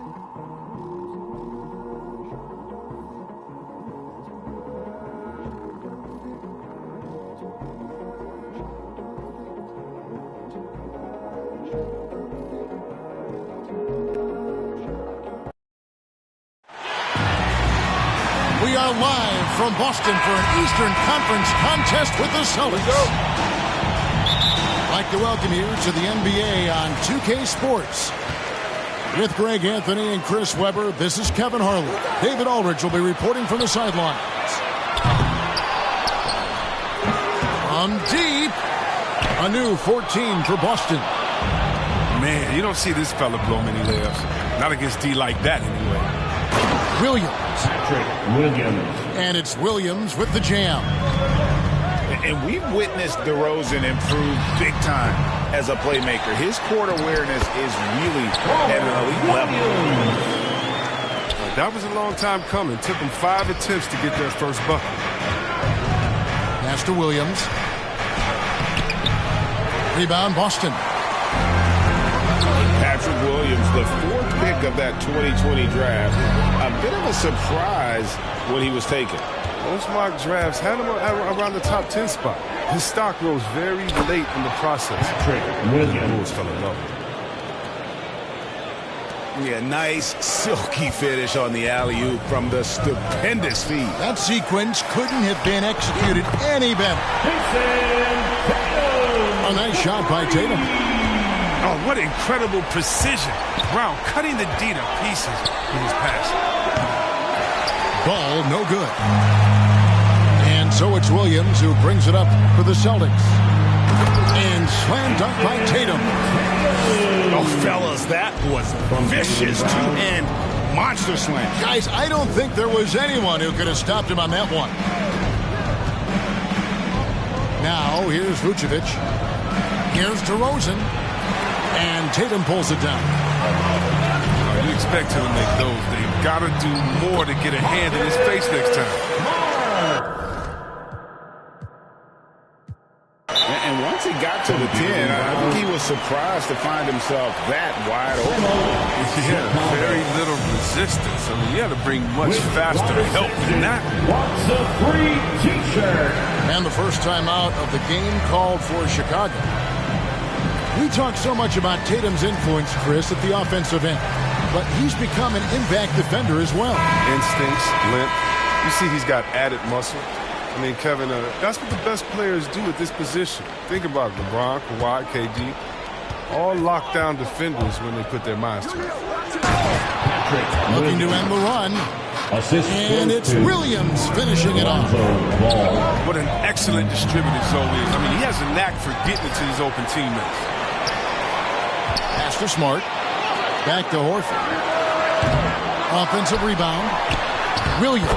We are live from Boston for an Eastern Conference contest with the Celtics. I'd like to welcome you to the NBA on 2K Sports. With Greg Anthony and Chris Webber, this is Kevin Harlan. David Aldridge will be reporting from the sidelines. From deep, a new 14 for Boston. Man, you don't see this fella blow many layups. Not against D like that, anyway. Williams. And it's Williams with the jam. And we've witnessed DeRozan improve big time as a playmaker. His court awareness is really at an elite level. That was a long time coming. Took him 5 attempts to get that first bucket. Pass to Williams. Rebound, Boston. Patrick Williams, the 4th pick of that 2020 draft. A bit of a surprise when he was taken. Most mock drafts had him around the top 10 spot. His stock rose very late in the process. Bulls fell in love with him. Yeah, nice silky finish on the alley-oop from the stupendous feed. That sequence couldn't have been executed any better. A nice shot by Tatum. Oh, what incredible precision. Brown cutting the D to pieces in his pass. Ball no good. And so it's Williams who brings it up for the Celtics. And slam dunk by Tatum. Oh, fellas, that was vicious two-hand monster slam. Guys, I don't think there was anyone who could have stopped him on that one. Now, here's Vucevic. Here's DeRozan. And Tatum pulls it down. You expect him to make those. They've got to do more to get a hand in his face next time. And once he got to the 10, I think he was surprised to find himself that wide open. Yeah, very little resistance. I mean, you had to bring much faster help than that. Wants a free t-shirt. And the first time out of the game called for Chicago. We talk so much about Tatum's influence, Chris, at the offensive end. But he's become an impact defender as well. Instincts, length. You see he's got added muscle. I mean, Kevin, that's what the best players do at this position. Think about LeBron, Kawhi, KD. All lockdown defenders when they put their minds to it. Looking to end the run. And it's Williams finishing it off. What an excellent distributor Zoe is. I mean, he has a knack for getting it to his open teammates. Pass to Smart. Back to Horford. Offensive rebound. Williams.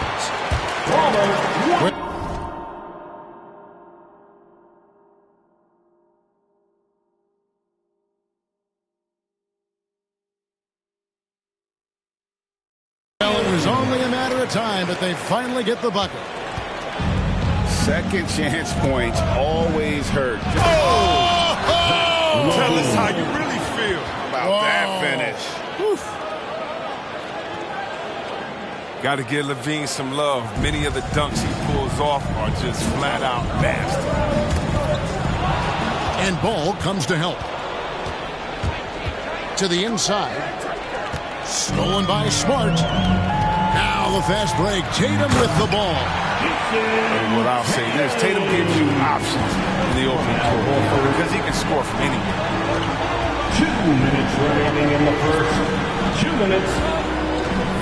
Well, it was only a matter of time, but they finally get the bucket. Second chance points always hurt. Tell us how you really feel about that finish. Got to give Levine some love. Many of the dunks he pulls off are just flat out nasty. And ball comes to help. To the inside. Stolen by Smart. Now the fast break. Tatum with the ball. And what I'll say is Tatum gives you options in the opening quarter because he can score from anywhere. 2 minutes remaining in the first. 2 minutes.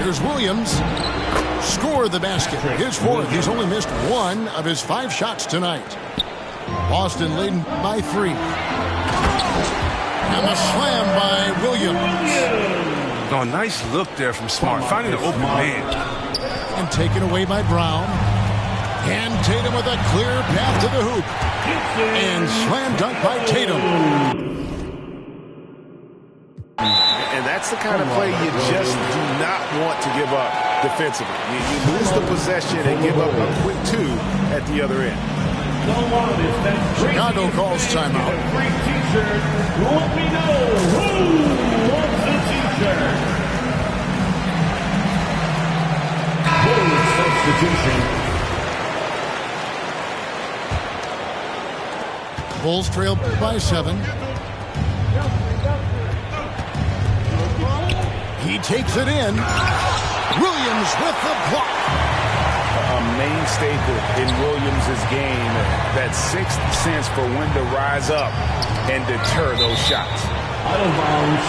Here's Williams. Score the basket. His 4th. He's only missed 1 of his 5 shots tonight. Boston leading by 3. And the slam by Williams. Oh, nice look there from Smart, finding an open man. And taken away by Brown. And Tatum with a clear path to the hoop. And slam dunk by Tatum. And that's the kind of play you just do not want to give up defensively. You lose the possession and give up a quick 2 at the other end. Chicago calls timeout. Free t-shirt. Let me know who wants a t-shirt. Bulls trail by 7. He takes it in. Williams with the block. A main staple in Williams' game, that sixth sense for when to rise up and deter those shots. Out of bounds.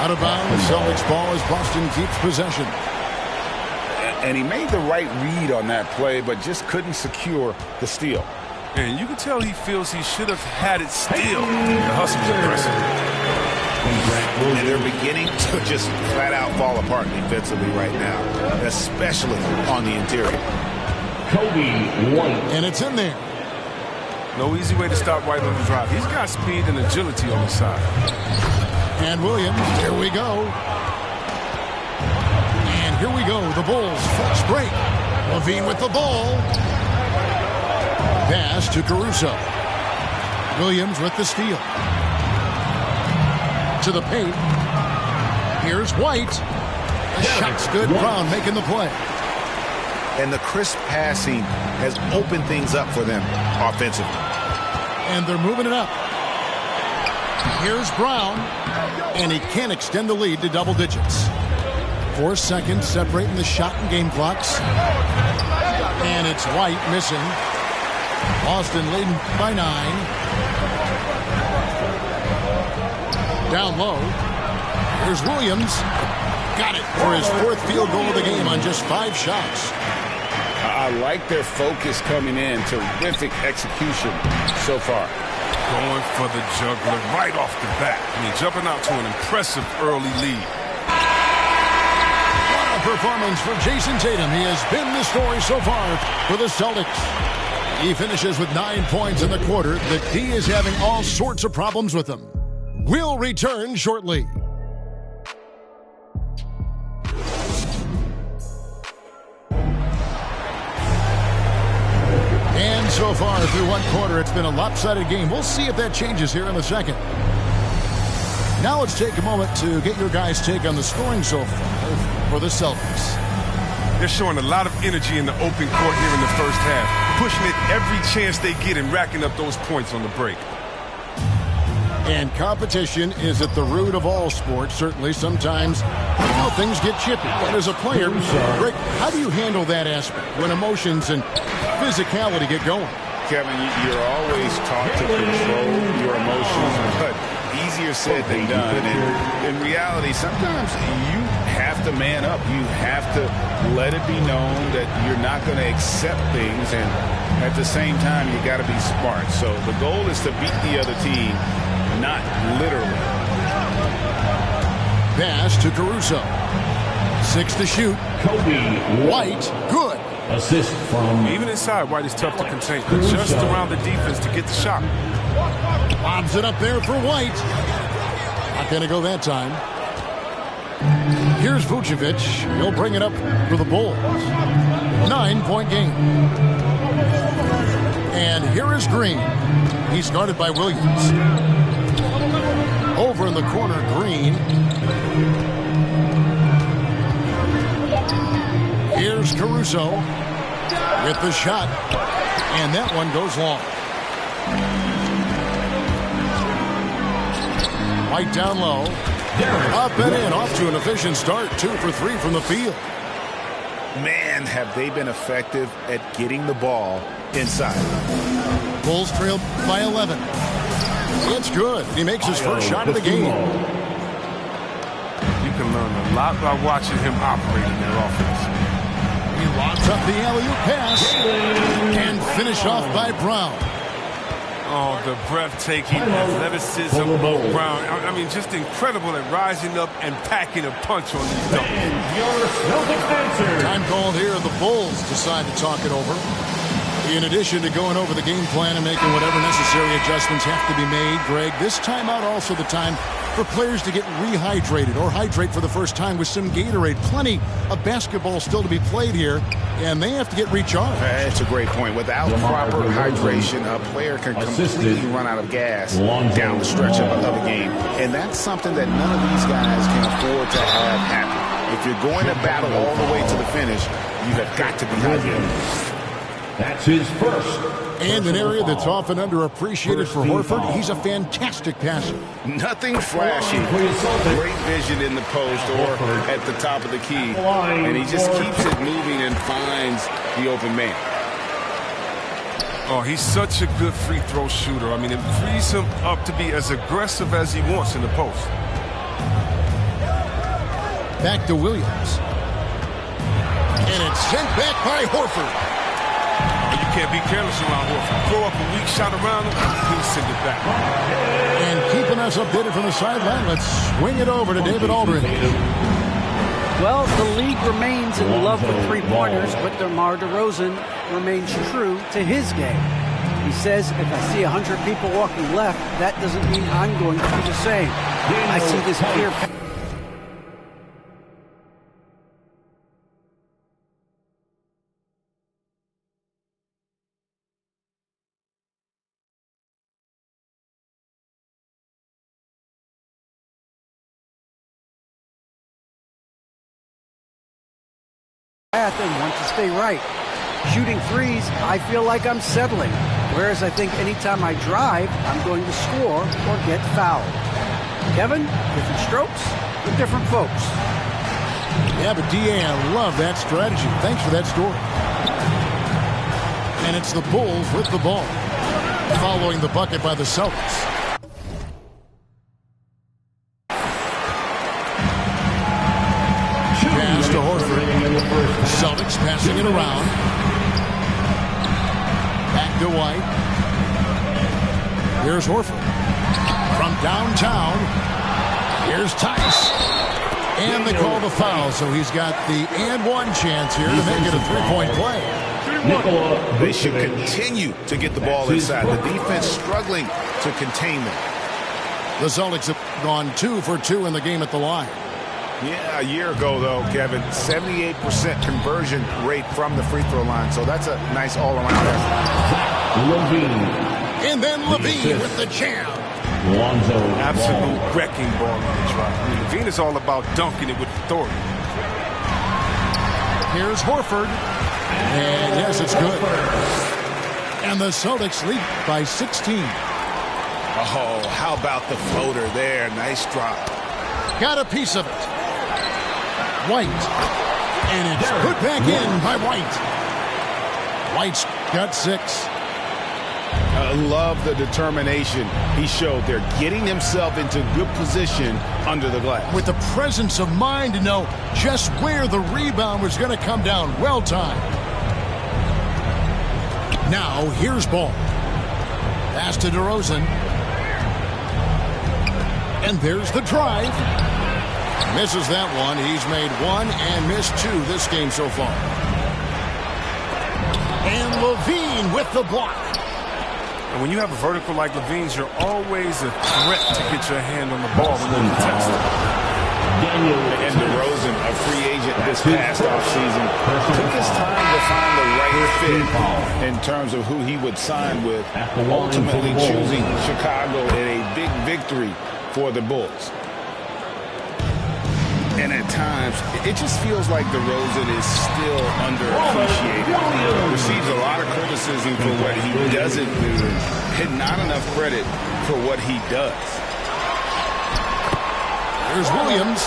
Out of bounds. Celtics ball as Boston keeps possession. And he made the right read on that play, but just couldn't secure the steal. And you can tell he feels he should have had it still. The hustle's impressive. And they're beginning to just flat out fall apart defensively right now, especially on the interior. Kobe White. And it's in there. No easy way to stop White on the drive. He's got speed and agility on his side. And Williams, here we go. And here we go. The Bulls fast break. Levine with the ball. Pass to Caruso. Williams with the steal. To the paint. Here's White. The shot's good. Brown making the play. And the crisp passing has opened things up for them offensively. And they're moving it up. Here's Brown. And he can't extend the lead to double digits. 4 seconds separating the shot and game clocks. And it's White missing. Boston leading by 9. Down low. Here's Williams. Got it for his 4th field goal of the game on just 5 shots. I like their focus coming in. Terrific execution so far. Going for the juggler right off the bat. I mean, jumping out to an impressive early lead. What a performance for Jason Tatum. He has been the story so far for the Celtics. He finishes with 9 points in the quarter. The D is having all sorts of problems with him. We'll return shortly. And so far through one quarter, it's been a lopsided game. We'll see if that changes here in the second. Now let's take a moment to get your guys' take on the scoring so far for the Celtics. They're showing a lot of energy in the open court here in the first half, pushing it every chance they get and racking up those points on the break. And competition is at the root of all sports. Certainly, sometimes things get chippy. But as a player, Rick, how do you handle that aspect when emotions and physicality get going? Kevin, you're always taught to control your emotions, but easier said than done. And in reality, sometimes you have to man up. You have to let it be known that you're not going to accept things, and at the same time, you got to be smart. So the goal is to beat the other team, not literally. Pass to Caruso. 6 to shoot. Kobe White, good. Assist from. Even inside, White is tough to contain. Just around the defense to get the shot. Lobs it up there for White. Not going to go that time. Here's Vucevic. He'll bring it up for the Bulls. 9-point game. And here is Green. He's guarded by Williams. Over in the corner, Green. Here's Caruso with the shot. And that one goes long. White down low. Up and in, off to an efficient start. 2 for 3 from the field. Man, have they been effective at getting the ball inside. Bulls trail by 11. It's good. He makes his first shot of the game. You can learn a lot by watching him operate in their offense. He locks up the alley-oop pass and finished off by Brown. Oh, the breathtaking athleticism of Brown. I mean, just incredible at rising up and packing a punch on these dunks. Time called here. The Bulls decide to talk it over. In addition to going over the game plan and making whatever necessary adjustments have to be made, Greg, this timeout also the time for players to get rehydrated or hydrate for the first time with some Gatorade. Plenty of basketball still to be played here, and they have to get recharged. That's a great point. Without proper hydration, a player can completely run out of gas down the stretch of a game. And that's something that none of these guys can afford to have happen. If you're going to battle all the way to the finish, you have got to be hydrated. That's his first. And an area that's often underappreciated for Horford, he's a fantastic passer. Nothing flashy. Great vision in the post or at the top of the key. And he just keeps it moving and finds the open man. Oh, he's such a good free throw shooter. I mean, it frees him up to be as aggressive as he wants in the post. Back to Williams. And it's sent back by Horford. You can't be careless around Horford. Throw up a weak shot around him, he'll send it back. And keeping us updated from the sideline, let's swing it over to David Aldridge. Well, the league remains in love with three-pointers, but DeMar DeRozan remains true to his game. He says, if I see 100 people walking left, that doesn't mean I'm going to do the same. I see this clear. And want to stay right. Shooting threes, I feel like I'm settling. Whereas I think anytime I drive, I'm going to score or get fouled. Kevin, different strokes for different folks. Yeah, but D.A., I love that strategy. Thanks for that story. And it's the Bulls with the ball. Following the bucket by the Celtics. Pass to Horford. Celtics passing it around. Back to White. Here's Horford. From downtown. Here's Tice. And they call the foul, so he's got the and one chance here to make it a three-point play. They should continue to get the ball inside. The defense struggling to contain them. The Celtics have gone 2 for 2 in the game at the line. Yeah, a year ago, though, Kevin, 78% conversion rate from the free throw line. So that's a nice all-around effort. And then Levine with the jam. Absolute wrecking ball on the drive. I mean, Levine is all about dunking it with authority. Here's Horford. And yes, it's good. And the Celtics lead by 16. Oh, how about the floater there? Nice drop. Got a piece of it. White. And it's put back in by White. White's got 6. I love the determination he showed there, getting himself into good position under the glass. With the presence of mind to know just where the rebound was going to come down. Well timed. Now, here's Ball. Pass to DeRozan. And there's the drive. Misses that one. He's made 1 and missed 2 this game so far. And Levine with the block. And when you have a vertical like Levine's, you're always a threat to get your hand on the ball when you're contested. And DeRozan, a free agent this past offseason, took his time to find the right fit in terms of who he would sign with, ultimately choosing Chicago in a big victory for the Bulls. And at times, it just feels like DeRozan is still underappreciated. Receives a lot of criticism for what he doesn't do, and not enough credit for what he does. Here's Williams.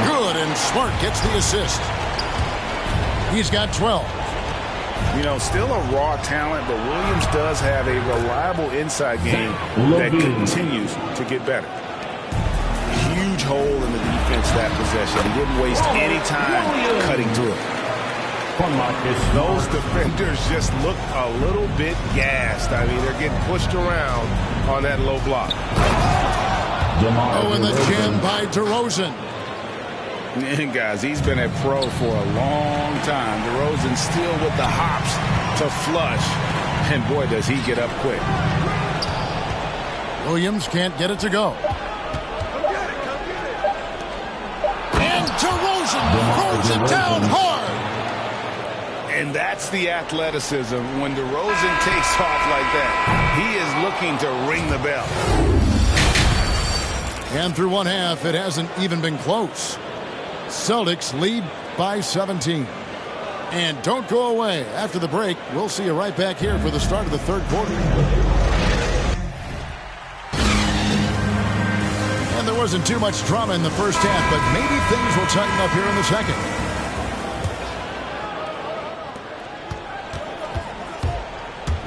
Good, and Smart gets the assist. He's got 12. You know, still a raw talent, but Williams does have a reliable inside game that continues to get better. Huge hole in the defense that possession. He didn't waste any time cutting through it. Those defenders just look a little bit gassed. I mean, they're getting pushed around on that low block. Oh, and the jam by DeRozan. And guys, he's been a pro for a long time. DeRozan still with the hops to flush. And boy, does he get up quick. Williams can't get it to go. And DeRozan throws it down hard. And that's the athleticism. When DeRozan takes off like that, he is looking to ring the bell. And through one half, it hasn't even been close. Celtics lead by 17. And don't go away. After the break, we'll see you right back here for the start of the third quarter. And there wasn't too much drama in the first half, but maybe things will tighten up here in the second.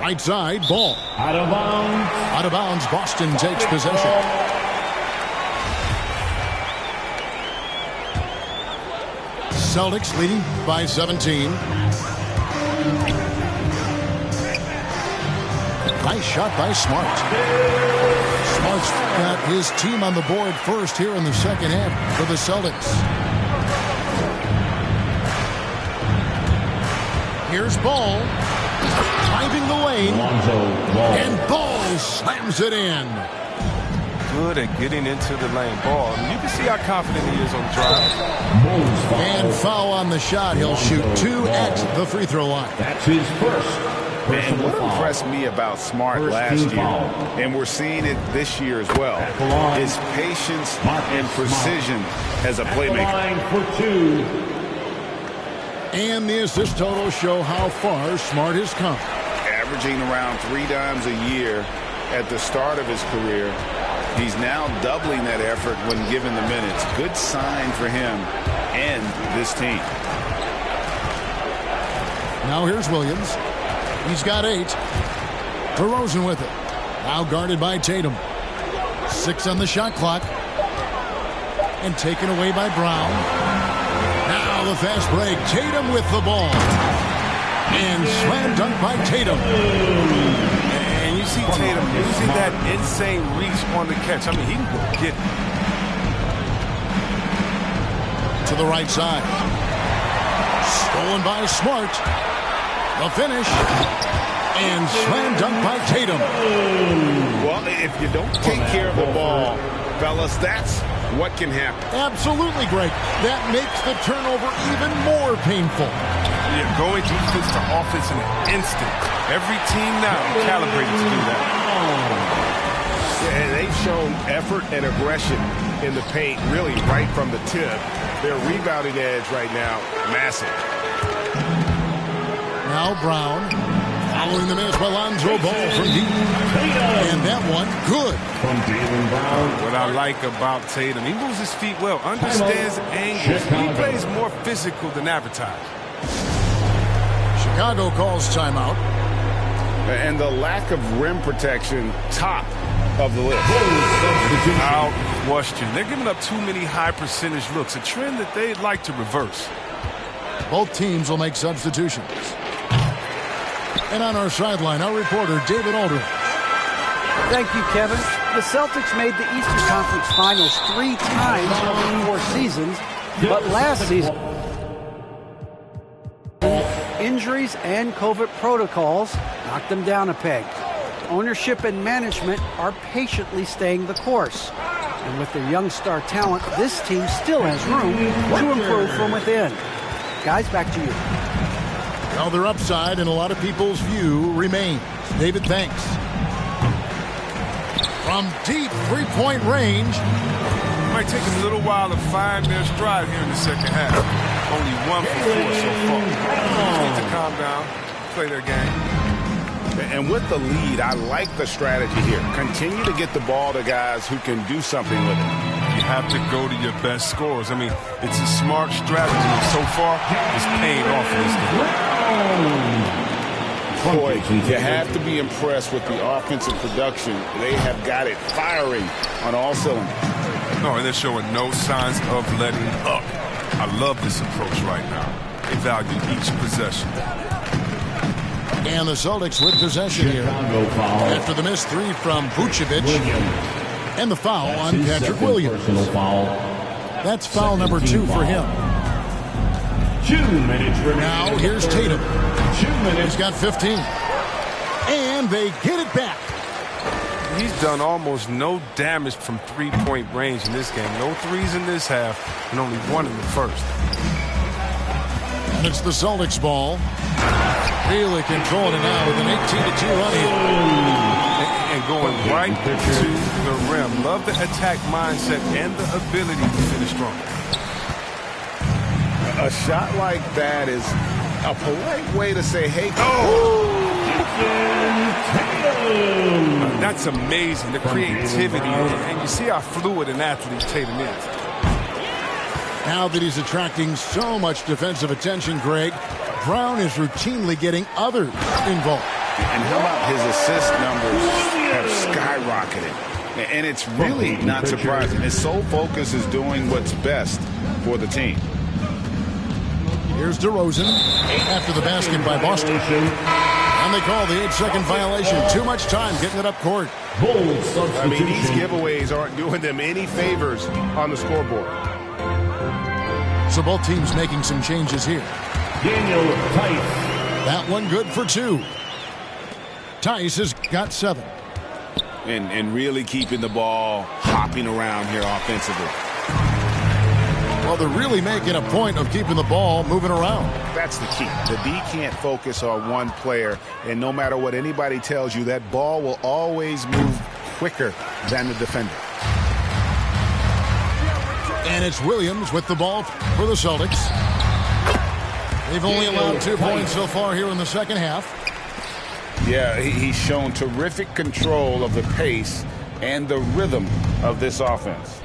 Right side, ball. Out of bounds. Out of bounds, Boston takes possession. Celtics leading by 17. Nice shot by Smart. Smart's got his team on the board first here in the second half for the Celtics. Here's Ball. Driving the lane. And Ball slams it in. Good at getting into the lane. Ball. You can see how confident he is on the drive. And foul on the shot. He'll shoot 2 at the free throw line. That's his first. And what impressed me about Smart last year, and we're seeing it this year as well, is patience and precision as a playmaker. And the assist totals show how far Smart has come. Averaging around 3 dimes a year at the start of his career. He's now doubling that effort when given the minutes. Good sign for him and this team. Now here's Williams. He's got 8. DeRozan with it. Now guarded by Tatum. 6 on the shot clock. And taken away by Brown. Now the fast break. Tatum with the ball. And slam dunk by Tatum. And you see Tatum using that insane reach on the catch. I mean, he can go get it. To the right side. Stolen by Smart. The finish. And slam dunk by Tatum. Well, if you don't take care of the ball, fellas, that's what can happen. Absolutely, Greg. That makes the turnover even more painful. Yeah, going defense to offense in an instant. Every team now calibrated to do that. Yeah, and they've shown effort and aggression in the paint, really right from the tip. Their rebounding edge right now, massive. Now Brown, following the miss by Lonzo Ball from deep. And that one, good. From Jaylen Brown. What I like about Tatum, he moves his feet well, understands angles. He plays more physical than advertised. Chicago calls timeout. And the lack of rim protection, top of the list. Without question. They're giving up too many high percentage looks, a trend that they'd like to reverse. Both teams will make substitutions. And on our sideline, our reporter, David Aldridge. Thank you, Kevin. The Celtics made the Eastern Conference Finals 3 times over 4 seasons, but last season, injuries and COVID protocols knocked them down a peg. Ownership and management are patiently staying the course. And with their young star talent, this team still has room to improve from within. Guys, back to you. Well, their upside in a lot of people's view remains. David, thanks. From deep three-point range. It might take them a little while to find their stride here in the second half. Only 1 for 4 so far. They need to calm down, play their game. And with the lead, I like the strategy here. Continue to get the ball to guys who can do something with it. You have to go to your best scorers. I mean, it's a smart strategy. And so far, it's paying off in this game. Boy, you have to be impressed with the offensive production. They have got it firing on all cylinders. No, and they're showing no signs of letting up. I love this approach right now. They value each possession. And the Celtics with possession here. After the missed 3 from Vucevic. And the foul on Patrick Williams. That's foul number 2 for him. 2 minutes remaining. Now here's Tatum. 2 minutes. He's got 15. And they get it back. He's done almost no damage from three-point range in this game. No threes in this half, and only 1 in the first. And it's the Celtics ball. Really controlling it now with an 18-2 run here. And going right to the rim. Love the attack mindset and the ability to finish strong. A shot like that is A polite way to say, hey, That's amazing, the creativity, and you see how fluid an athlete Tatum is. Now that he's attracting so much defensive attention, Greg, Brown is routinely getting others involved. And how about his assist numbers have skyrocketed? And it's really not surprising. His sole focus is doing what's best for the team. Here's DeRozan after the basket by Boston. And they call the 8-second violation. Too much time getting it up court. I mean, these giveaways aren't doing them any favors on the scoreboard. So both teams making some changes here. Daniel Tice. That one good for 2. Tice has got 7. And really keeping the ball hopping around here offensively. Well, they're really making a point of keeping the ball moving around. That's the key. The D can't focus on one player, and no matter what anybody tells you, that ball will always move quicker than the defender. And it's Williams with the ball for the Celtics. They've only allowed 2 points so far here in the second half. Yeah, he's shown terrific control of the pace and the rhythm of this offense.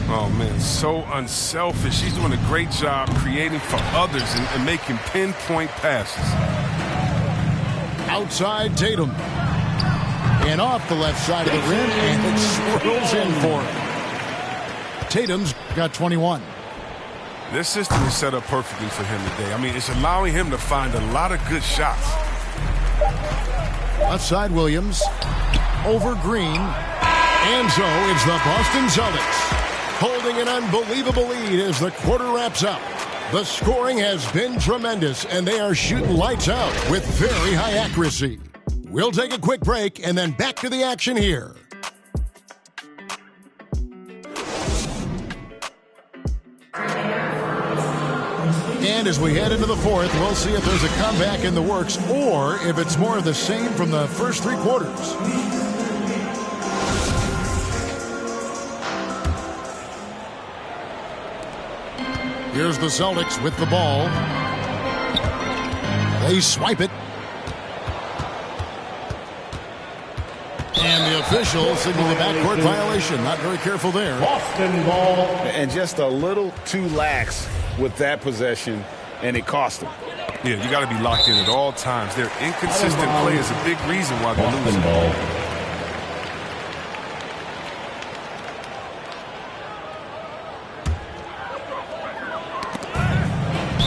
Oh, man, so unselfish. He's doing a great job creating for others and making pinpoint passes. Outside Tatum. And off the left side of the rim, and it swirls in for him. Tatum's got 21. This system is set up perfectly for him today. I mean, it's allowing him to find a lot of good shots. Left side Williams. Over Green. And so it's the Boston Celtics holding an unbelievable lead as the quarter wraps up. The scoring has been tremendous, and they are shooting lights out with very high accuracy. We'll take a quick break and then back to the action here. And as we head into the fourth, we'll see if there's a comeback in the works or if it's more of the same from the first 3 quarters. Here's the Celtics with the ball. They swipe it. And the official signaled the backcourt violation. Not very careful there. Boston ball. And just a little too lax with that possession, and it cost them. Yeah, you got to be locked in at all times. Their inconsistent play is a big reason why they're losing.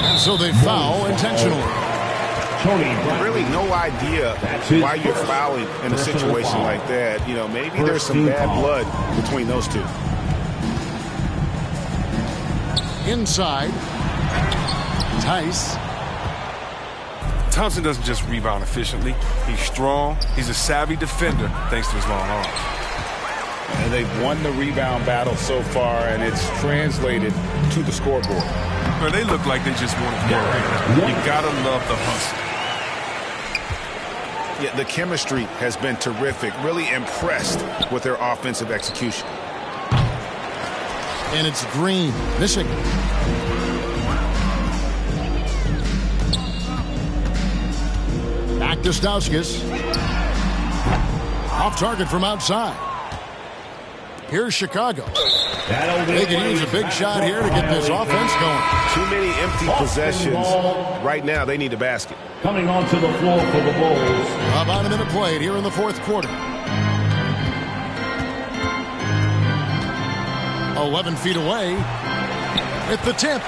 And so they foul intentionally. Really no idea why you're fouling in a situation like that. You know, maybe there's some bad blood between those two. Inside. Tice. Thompson doesn't just rebound efficiently. He's strong. He's a savvy defender thanks to his long arms. And they've won the rebound battle so far, and it's translated to the scoreboard. But they look like they just want to go. You got to love the hustle. Yeah, the chemistry has been terrific. Really impressed with their offensive execution. And it's Green missing. Back to Stauskas. Off target from outside. Here's Chicago. They can use a big shot here to get this offense going. Too many empty possessions. Right now, they need a basket. Coming onto the floor for the Bulls. About a minute played here in the fourth quarter. 11 feet away. At the tip.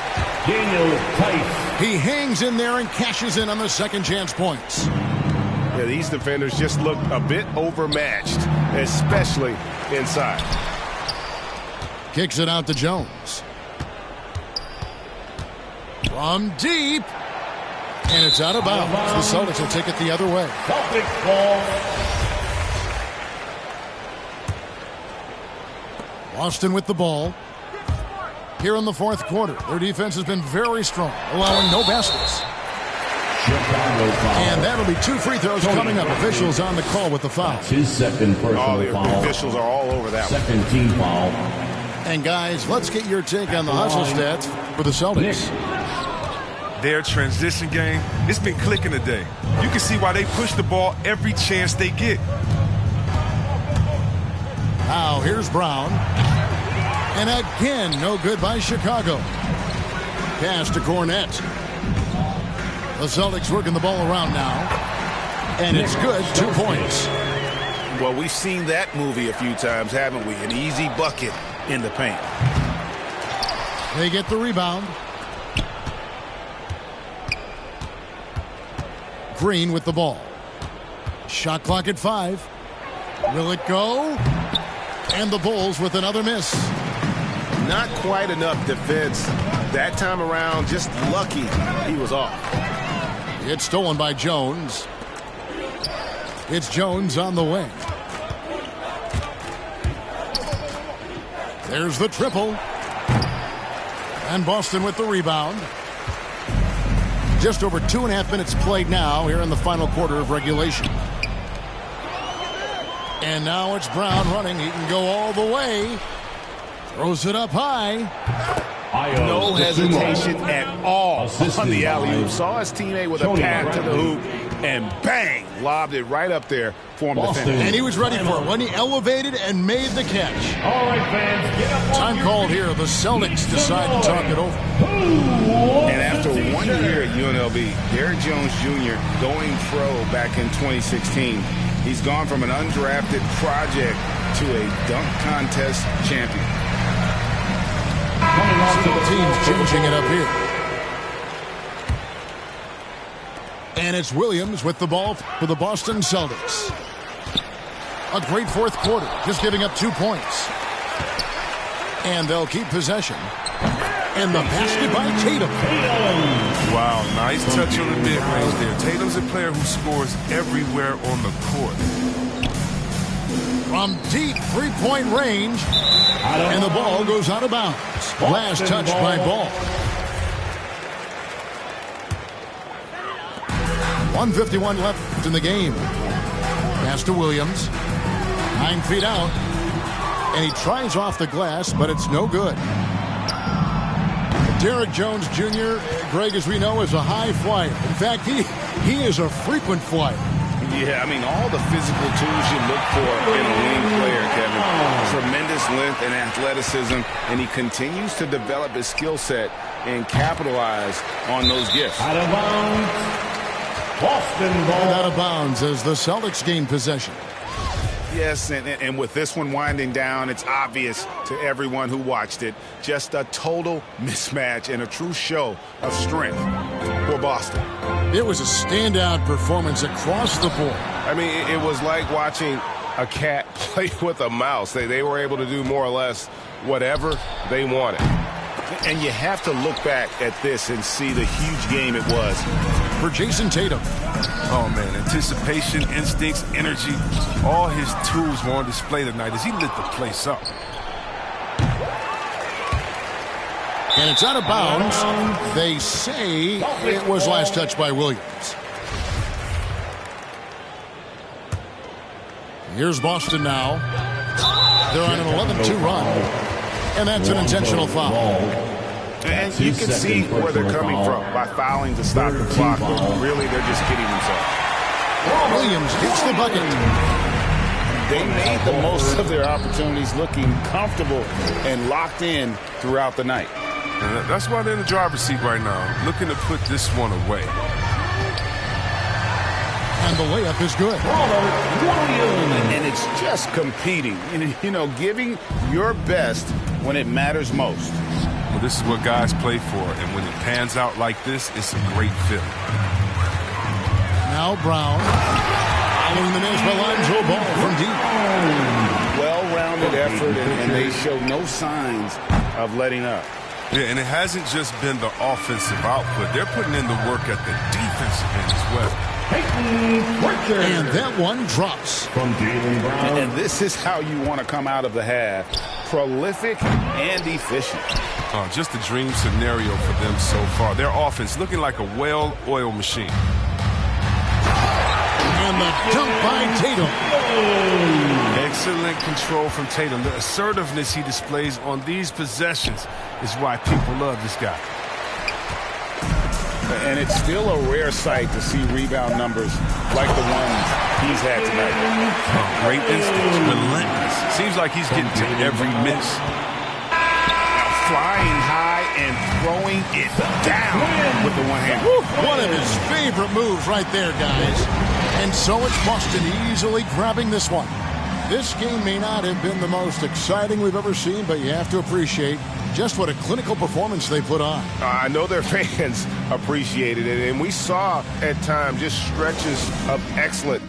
Daniel Tice. He hangs in there and cashes in on the second chance points. Yeah, these defenders just look a bit overmatched, especially inside. Kicks it out to Jones. From deep. And it's out of bounds. The Celtics will take it the other way. Celtics ball. Boston with the ball. Here in the fourth quarter, their defense has been very strong, allowing no baskets. And that'll be 2 free throws coming up. Officials on the call with the foul. His second personal The foul. officials are all over that one. Second team foul. And guys, let's get your take on the hustle stats for the Celtics. Their transition game, it's been clicking today. You can see why they push the ball every chance they get. Now here's Brown. And again, no good by Chicago. Pass to Cornette. The Celtics working the ball around now. And it's good, 2 points. Well, we've seen that movie a few times, haven't we? An easy bucket in the paint. They get the rebound. Green with the ball. Shot clock at 5. Will it go? And the Bulls with another miss. Not quite enough defense that time around. Just lucky he was off. It's stolen by Jones. It's Jones on the wing. There's the triple. And Boston with the rebound. Just over 2.5 minutes played now here in the final quarter of regulation. And now it's Brown running. He can go all the way. Throws it up high. No hesitation at all on the alley-oop. Saw his teammate with a path to the hoop, and bang, lobbed it right up there for him to finish. And he was ready for it when he elevated and made the catch. All right, fans, get up. Time called here. The Celtics decide to talk it over. And after 1 year at UNLV, Derrick Jones Jr. going pro back in 2016. He's gone from an undrafted project to a dunk contest champion. The team's changing it up here. And it's Williams with the ball for the Boston Celtics. A great fourth quarter, just giving up 2 points. And they'll keep possession. And the basket by Tatum. Wow, nice touch on the mid-range there. Tatum's a player who scores everywhere on the court. From deep three-point range. And the ball goes out of bounds. Last touch by Ball. 1:51 left in the game. Pass to Williams. 9 feet out. And he tries off the glass, but it's no good. Derrick Jones Jr., Greg, as we know, is a high flyer. In fact, he is a frequent flyer. Yeah, I mean, all the physical tools you look for in a wing player, Kevin. Tremendous length and athleticism, and he continues to develop his skill set and capitalize on those gifts. Out of bounds. Boston ball. And out of bounds as the Celtics gain possession. Yes, and with this one winding down, it's obvious to everyone who watched it. Just a total mismatch and a true show of strength for Boston. It was a standout performance across the board. I mean, it was like watching a cat play with a mouse. They were able to do more or less whatever they wanted. And you have to look back at this and see the huge game it was. For Jason Tatum. Oh, man, anticipation, instincts, energy, all his tools were on display tonight as he lit the place up. And it's out of bounds. They say it was last touched by Williams. Here's Boston now. They're on an 11-2 run. And that's an intentional foul. And you can see where they're coming from by fouling to stop the clock, but really they're just kidding themselves. Williams hits the bucket. They made the most of their opportunities, looking comfortable and locked in throughout the night. And that's why they're in the driver's seat right now, looking to put this one away. And the layup is good. And it's just competing, you know, giving your best when it matters most. Well, this is what guys play for, and when it pans out like this, it's a great feeling. Now Brown. Following the miss by Lonzo Ball from deep. Well-rounded effort, and they show no signs of letting up. Yeah, and it hasn't just been the offensive output. They're putting in the work at the defensive end as well. And that one drops. And this is how you want to come out of the half. Prolific and efficient. Just a dream scenario for them so far. Their offense looking like a well-oiled machine. And the dunk by Tatum. Excellent control from Tatum. The assertiveness he displays on these possessions is why people love this guy. And it's still a rare sight to see rebound numbers like the ones he's had tonight. Oh, great instincts, relentless. Seems like he's getting to every miss. Flying high and throwing it down with the one hand. One of his favorite moves right there, guys. And so it's Boston easily grabbing this one. This game may not have been the most exciting we've ever seen, but you have to appreciate just what a clinical performance they put on. I know their fans appreciated it, and we saw at times just stretches of excellent